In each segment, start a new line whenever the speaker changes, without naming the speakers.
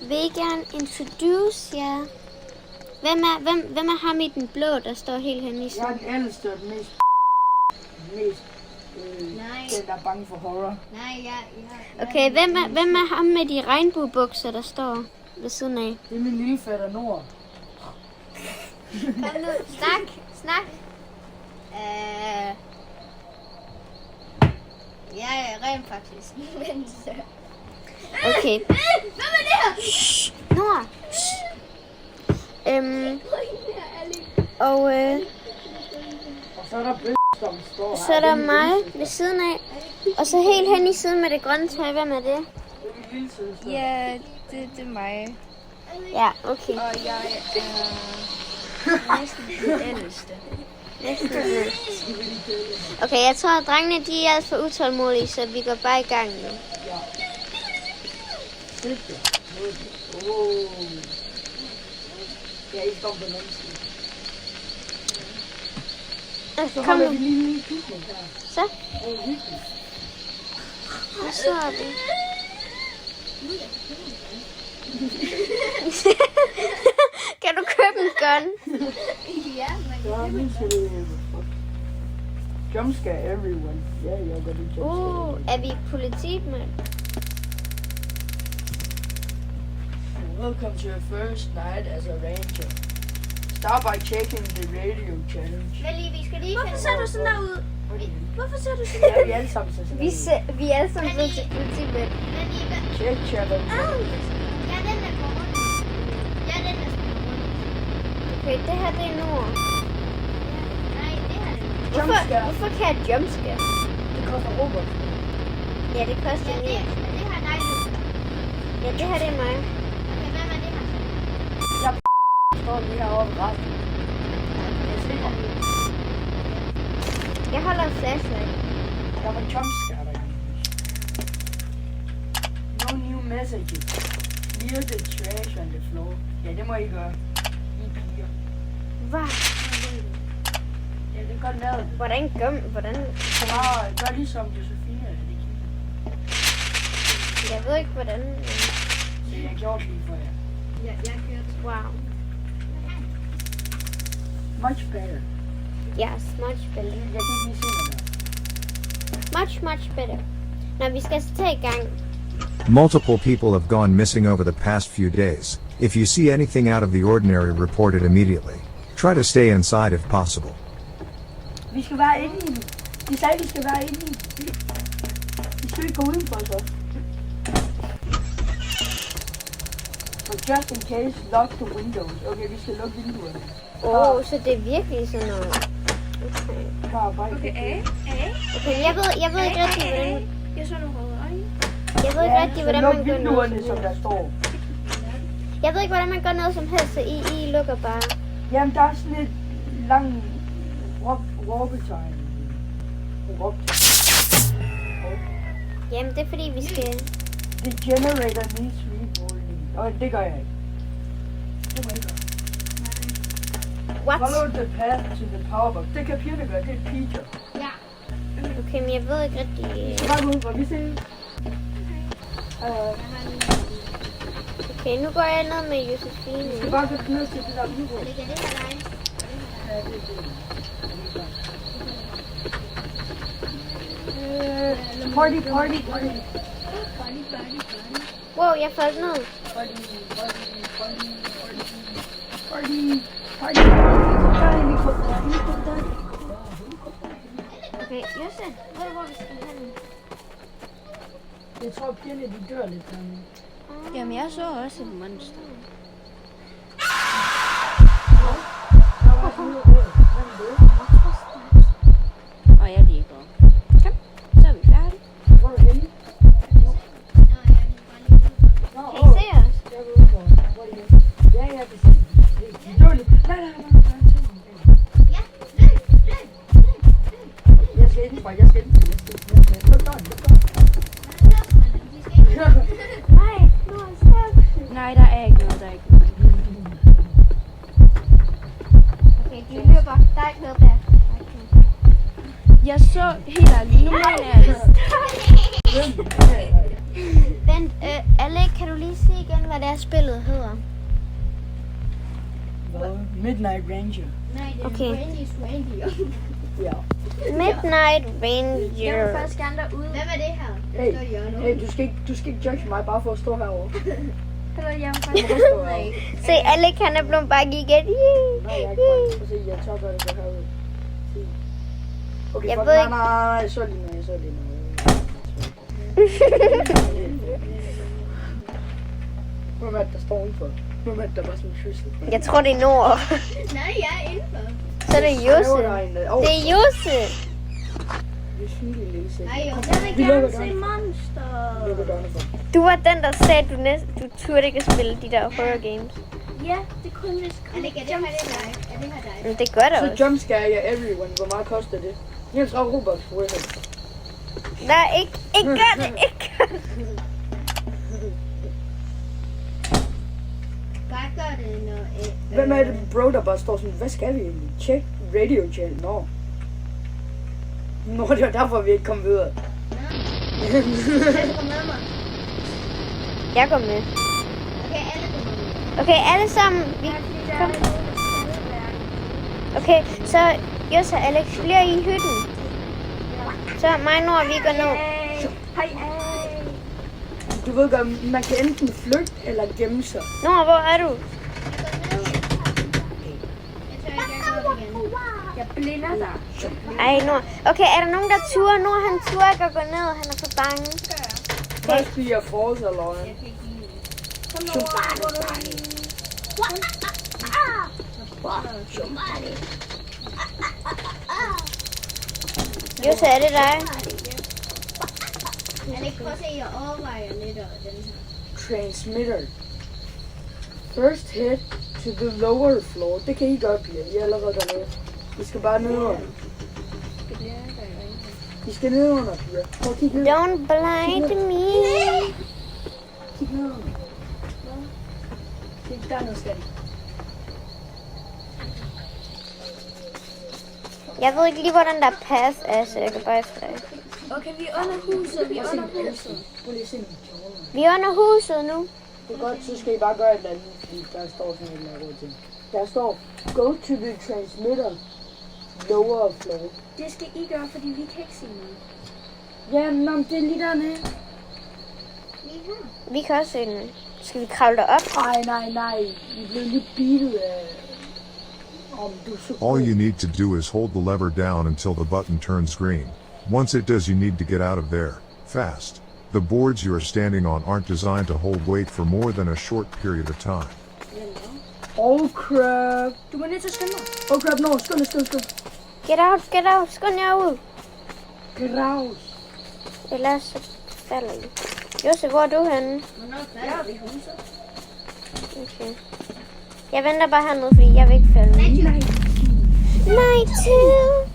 Vil I gerne introduce jer? Hvem er ham i den blå, der står helt henne i
Jeg er den ældste og den mest den der er bange for horror.
Okay, hvem er ham med de regnbuebukser, der står ved siden af?
Det er min lille fætter Nord.
Kom nu, snak. Jeg er rent faktisk. Okay. Hvad er det her? Shh. Nord. Og
så er der som står
så er der mig ved siden af. Og så helt hen i siden med det grønne tøj. Hvem er det?
Det er min lille søster.
Ja, det er mig.
Ja, okay.
Og jeg er næsten den ældste.
Okay, jeg tror, at drengene de er alt for utålmodige, så vi går bare i gang nu.
Ja. Jeg er ikke kommet på nogen side. Så
Kom
holder
nu.
vi lige en lille pikning her.
Så.
Det er hyggeligt.
Og så er det. Kan du købe en gun?
Ja, men
Så er min til jumpscare everyone. Ja, jeg gør det jumpscare.
Er vi politi, mand?
Welcome to your first night as a ranger. Start by checking the radio challenge.
Vi skal lige
hvorfor ser du sådan der ud? Hvorfor ser du sådan
Ja, vi er alle sammen så sådan.
Vi er alle sammen blevet til politimænd.
Check challenge.
Ja, den er på rundt. Ja, den er på rundt. Okay, det her det er Nord. Nej, det her er
Jumpscare.
Hvorfor kan jeg jumpscare?
Det koster Robert.
Ja, det koster 9.
det her dig, Luca.
Ja, det her det er mig.
Okay, hvem er det her?
Jeg står lige herovre ved resten. Jeg er sikker.
Jeg holder en flashlight.
Der var jumpscare der. No new messages. Clear the trash on the floor. Ja, det må I gøre. I piger.
Hvad?
Ja, det er godt lavet.
Hvordan?
Så bare gør ligesom Josefine. Det kigger.
Jeg ved ikke, hvordan.
Så jeg gjorde det lige for jer.
Ja, jeg kørte.
Wow.
Much better.
Yes, much better.
Jeg kan ikke lige se noget.
Much better. Nå, vi skal tage i gang.
Multiple people have gone missing over the past few days. If you see anything out of the ordinary, report it immediately. Try to stay inside if possible.
Vi skal være inde i den. De sagde, vi skal være inde i den. Vi skal ikke gå udenfor så. But just in case, lock the windows. Okay, vi skal lukke vinduerne.
Så det er virkelig sådan noget. Okay.
Klar, bare
Okay, A.
Okay, jeg ved ikke rigtig, hvordan...
Jeg så nogle røde øjne.
Jeg ved ikke rigtig, hvordan man
luk
gør noget
vinduerne,
som
som der
helst.
står.
Jeg ved ikke, hvordan man gør noget som helst, så I lukker bare.
Jamen, der er sådan et lang råbetegn.
Jamen, det er fordi, vi skal...
The generator needs revolving. Det gør jeg ikke. Det må jeg ikke gøre.
What?
Follow the path to the power box. Det kan pigerne gøre, det er Peter.
Ja.
Okay, men jeg ved ikke rigtig...
Så bare gå ud, hvor vi ses.
Okay, nu går jeg ned med Josefine.
Vi skal bare gå ned til det der udråb.
Ligger det her dig?
Ja, det er det. Party.
Wow, jeg faldt ned.
Party.
Okay, Jose, ved du, hvor vi skal hen?
Jeg tror, pigerne de dør lidt her nu.
Jamen, jeg så også et monster. Og jeg lige går. Kom, så er vi færdige.
Hvor er du henne?
Kan I se os?
Jeg er ude for. Hvor er I henne? Ja, jeg kan se. De dør lidt. Nej. Jeg skal indenfor. Luk døren.
Nej, nu er stop.
Nej, der er ikke noget,
Okay, de løber. Der er ikke noget der.
Jeg så helt ærligt, nu mener jeg det.
Vent, Alec, kan du lige se igen, hvad det er, spillet hedder.
Hvad? Midnight Ranger.
Nej, det er
Okay.
Randy's Randy.
Ja.
Midnight
Jeg vil
Ranger.
faktisk gerne derude. Hvem er det her? Der
Hey,
står Jørgen.
hey, du skal ikke judge mig bare for at stå herovre.
Eller jeg vil
Du
faktisk
må stå herovre.
Se, Alec han er blevet bange igen.
Nej, jeg er ikke bange. Prøv at se, jeg tør godt at gå herud. Se. Okay,
Jeg
fuck,
ved
nej,
ikke-
nej, jeg så lige noget, jeg så lige noget. Hvem er det, der står udenfor? Hvem er det, der var sådan en kyssel?
Jeg tror, det er Nord.
Nej, jeg er indenfor.
Så er det Josse.
Åh,
Det er Josse.
det er synligt lille sæt.
Nej, jeg vil
Vi
gerne
lukker
se
døren.
monster.
Vi lukker dørene for.
Du var den, der sagde, at du turde ikke at spille de der horror games.
Ja, det kunne vist komme. Er det her dig? Er det her dig?
Men det gør det
Så
også.
jumpscare jeg everyone. Hvor meget koster det? 39 Robux for det.
Nej, ikke gør det. Ikke gør det.
Bare gør det, når...
Hvem er det, bro, der bare står sådan, hvad skal vi egentlig? Check radio channel. Nå, det var derfor, vi ikke kom videre.
Hvem går med mig?
Jeg går med.
Okay, alle går med mig.
Okay, alle sammen. Vi kom. Okay, så Josse og Alex bliver i hytten. Så mig og Nord, vi går ned.
Du ved godt, man kan enten flygte eller gemme sig.
Nord, hvor er du?
Jeg blinder dig.
Ej, Nord. Okay, er der nogen, der turer? Nord, han turer ikke at gå ned. Han er for bange.
Must be a false alarm.
Josse, er det dig?
Alex, prøv at se, jeg overvejer lidt over den her.
Transmitter. First hit to the lower floor. Det kan I godt blive. I er allerede dernede. I skal bare ned under. I skal ned under, piger. Prøv at kigge ned.
Don't blind me.
Kig ned under. Kig dernede, skal I.
Jeg ved ikke lige, hvor den der pass er, så jeg kan bare efter dig.
Okay, vi er under huset, vi er under huset.
Prøv lige at se min kjole.
Vi er under huset nu.
Det er godt, så skal I bare gøre et eller andet, fordi der står sådan et eller andet ting. Der står, go to the transmitter, lower floor.
Det skal I gøre, fordi vi kan ikke se noget.
Ja, men det er lige dernede.
Lige her.
Vi kan også se den. Skal vi kravle derop?
Nej. I blev lige beatet af... Om du er så
All you need to do is hold the lever down until the button turns green. Once it does, you need to get out of there, fast. The boards you are standing on aren't designed to hold weight for more than a short period of time.
Oh crap.
Du må nødt til at skynde dig.
Oh crap, no, skål.
Get out. Skål jer ud.
Graus.
Ellers så falder I. Josse, hvor er du henne?
Hvornår falder vi huset?
Okay. Jeg venter bare hernede, fordi jeg vil ikke falde. Night two.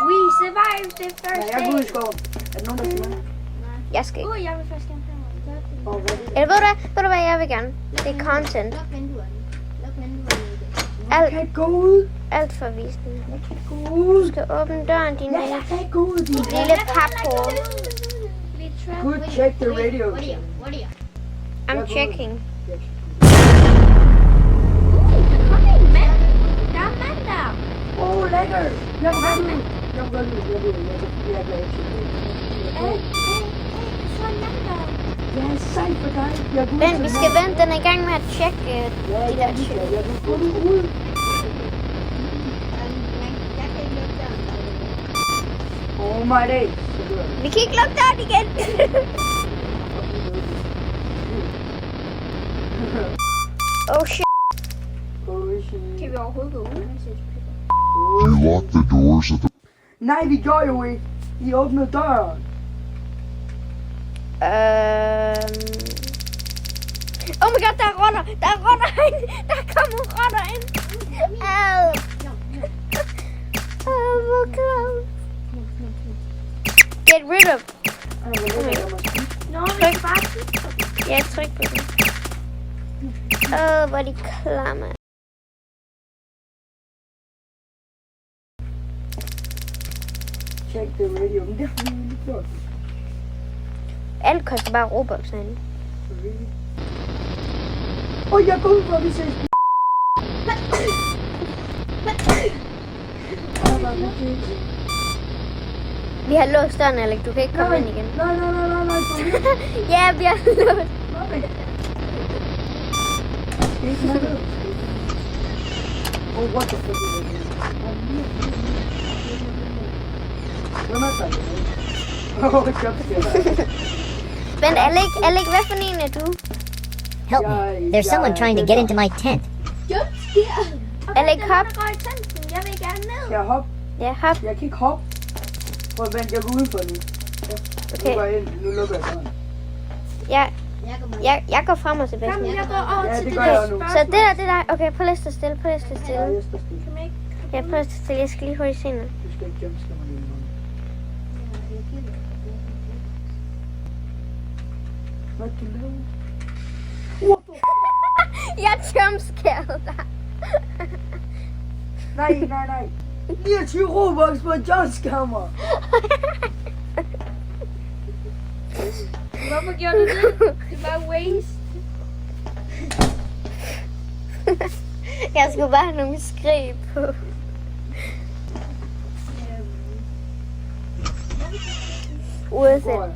We survived the
Ja,
first
jeg går ud i skoven. Er der nogen, der skal med?
Jeg skal ikke.
Jeg vil først gerne have
Og hvad er det?
Eller ved du hvad jeg vil gerne? Det er content.
Luk vinduerne. Luk vinduerne igen.
Jeg kan ikke gå ud.
Alt for visning.
Jeg kan ikke gå ud.
Du skal åbne døren, din
Ja, jeg
lille,
kan ikke gå ud, din
lille paphoved.
Vi er
Good, check the radio.
What are you?
I'm checking.
Der er mand der.
Oh, lækker. Jeg vil godt ud. Jeg er glad.
Så er mand der.
Jeg er sej for dig. Jeg går ud
Vent,
til
vi skal
manden.
vente. Den er i gang med at tjekke
Ja,
de der ting.
jeg vil gå ud.
Jeg kan ikke lukke døren.
Oh my day. Så dør jeg.
Vi kan ikke lukke døren igen. Oh shit.
Oh shit.
Kan vi overhovedet gå ud?
You lock the doors at the
Nej, vi gjorde jo ikke. I åbnede døren.
Oh my god, der er rotter. Der er rotter ind. Der er kommet rotter ind. Hvor close. Get rid of. Tryk bare. Ja, tryk på den. Hvor er de klamme.
Check the radio. Men det har vi lige gjort.
alt koster bare Robux herinde.
Åh, jeg går ud for, at vi ses.
Vi har låst døren, Alex. Du kan ikke komme ind igen.
Nej.
Ja, vi har låst.
Oh, what the fuck is this? Hvem er der? Åh, jumpscare.
Men Alex, hvad for en er du?
Help me. There's someone trying to get into my tent.
Alex, hop.
Jeg vil gerne ned.
Kan jeg hoppe?
Ja, hop.
Jeg kan ikke hoppe. Prøv at vente, jeg går udenfor nu.
Okay.
Nu går jeg ind. Nu lukker jeg døren.
Jeg går frem og tilbage.
Kom, jeg går over
Ja,
til
det
det
gør jeg
der
nu.
Så det der, det der. Okay, prøv lige at stå stille.
Ja, jeg står stille.
Ja, prøv at stå stille. Jeg skal lige hurtigt se noget.
Du skal ikke jumpscare mig lige nu. Hvad du laver?
Jeg jumpscarede dig.
Nej. 29 Robux på et jumpscare mig.
Hvorfor gjorde du det? Det var waste.
Jeg skulle bare have nogle skrig på. Uanset.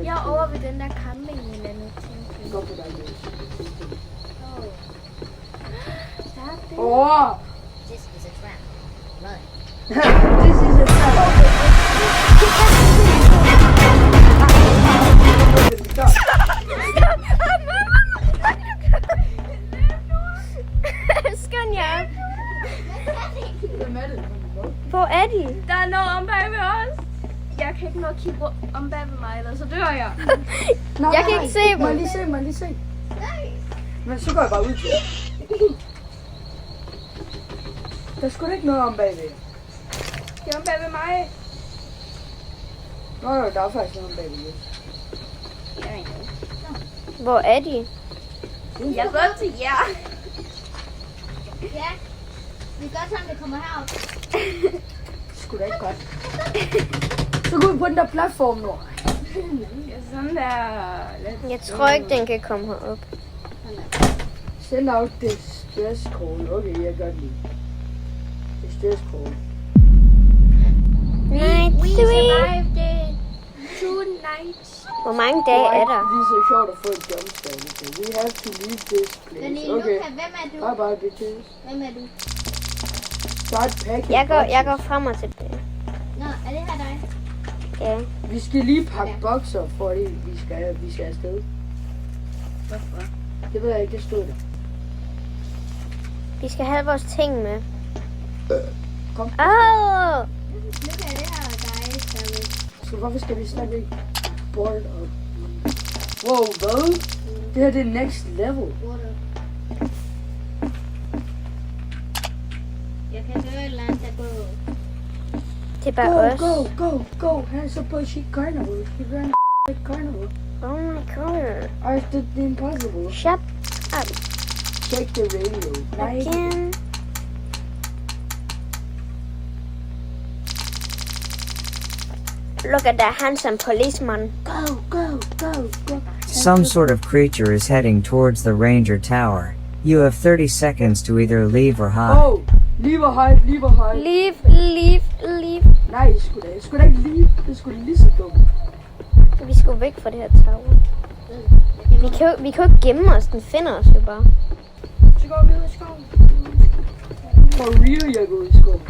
Jeg er over ved den der camping i en anden ting.
Gå på dig, Jens.
Stop det.
Åh!
This is a trap. Run.
This is a
Skøn jer.
Hvem er det?
Hvor er de?
Der er noget om bag ved os. Jeg kan ikke nå at kigge om bag ved mig, ellers så dør jeg.
Jeg kan ikke se dem.
Må jeg lige se? Men så går jeg bare ud til. Der er sgu da ikke noget om bagved.
Det er om bag ved mig.
Nå, der er faktisk noget om bagved.
Hvor er de?
Jeg går til jer.
Ja, vi gør sådan, det kommer herop.
Sgu da ikke godt. Så gå ud på den der platform nu.
Ja, sådan der.
Jeg tror ikke, den kan komme herop.
Send out the stress call. Okay, jeg gør det lige. The stress call.
Night
We
3.
survived the 2 nights.
Hvor mange dage er der?
Det er så sjovt at få et jumpscare. Okay. We have to leave this
Men
place.
Luca,
Okay.
hvem er du?
Bye bye bitches.
Hvem er du?
Start packing.
Jeg går frem og tilbage.
Nå, er det her dig?
Ja.
Vi skal lige pakke bokser, fordi vi skal afsted.
Hvorfor?
Det ved jeg ikke, det stod der.
Vi skal have vores ting med.
Kom.
Åh!
Luca, er det her dig, David?
Så hvorfor skal vi slet ikke board up? Wow, hvad? Det her det er next level.
Water. Jeg kan høre et eller andet, der går.
Det er bare os.
Go. Hands up on shit carnival. You ran like carnival.
Oh my god.
I did the impossible.
Shut up
Check the radio. Nej.
again. Look at that handsome policeman.
Go.
Some sort of creature is heading towards the ranger tower. You have 30 seconds to either leave or hide.
Oh, leave og hide.
Leave.
Nej, sgu da ikke leave. Det er sgu da lige så dumt.
Vi skal væk fra det her tower. Vi kan jo ikke gemme os. Den finder os jo bare.
Så går vi ud i skoven.
For real, jeg går ud i skoven.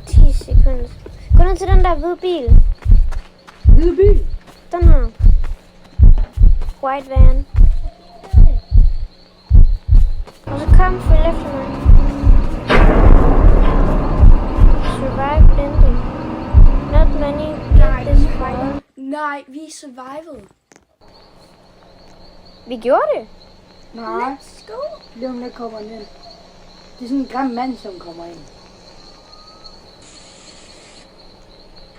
10 sekunder. Gå ned til den der hvide bil.
Hvide bil.
Den her. White van. Og så kom, følg efter mig. Survive ending. Not many get this far.
Nej, vi survived.
Vi gjorde det.
Nej,
Let's go.
lige om lidt kommer ned. Det er sådan en grim mand, som kommer ind.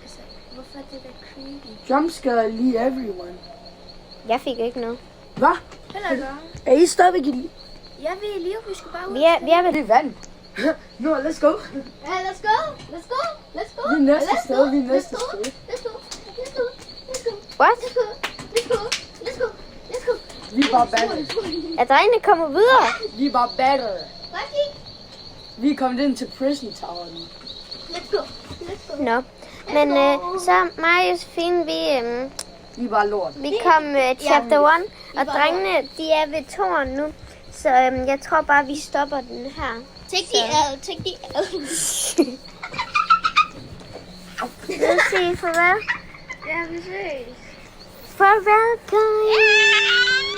Altså, hvorfor er det der creepy?
Jumpscare lige everyone.
Jeg fik ikke noget.
Hvad?
Heller gør.
Er I stadigvæk i
Jeg vil lige, vi skulle bare ud.
Vi er ved
det er vand? Nå, let's go.
Ja, let's go.
Vi er næste sted.
Let's go.
What?
Let's go. Let's go. Let's go.
Vi er bare batter.
Er drengene kommet videre?
Vi er bare batter.
Lucky.
Vi er kommet ind til Prison Tower nu.
Let's go. Let's go.
Nå. Men så mig og Josefine,
Vi er bare lort.
vi kom chapter 1, og drengene, de er ved tårn nu. Så jeg tror bare, vi stopper den her.
Take the L. Take the L.
Vil du sige farvel?
Ja, vi ses.
Farvel, guys.